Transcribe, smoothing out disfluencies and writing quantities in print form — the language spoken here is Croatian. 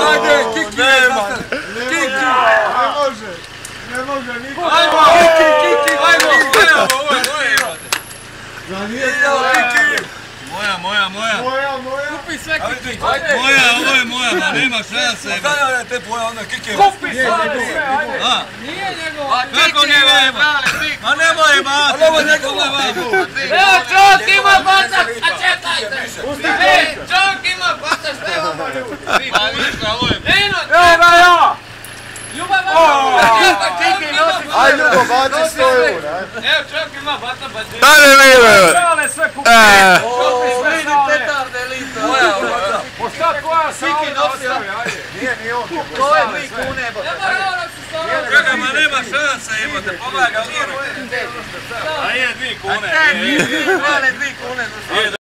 Ajde, Kiki! Kiki! Ne može niko. Ajmo! Kiki! Ajmo! Kiki! Moja. Kupi sve Kiki! Moja, ovo je moja, ma nema šanse. Kada te poja onda Kiki? Kupi sve, ajde. Nije njegova! Kako nije moja? Ma nemoj ba! Ali ovo je njegova! Evo čovjek ima baca, a čekajte! Čovjek ima baca, sve ovo ljudi! Pa ništa, ovo je... Eno, Evo ga ja! Ljubav baca! Aj Ljubo, baci 100 eura. Evo čovjek ima baca, baca! Daj mi mile! Sale sve kupi. Kupi sve sale. Po šta tvoja sale da ostavi, ajde. Nije on. To je 2 kune, bo! Ja moram ono se stvarno! Čekaj, ma nema šanse, imate, pomaga gore. A je 2 kune. Hvale 2 kune za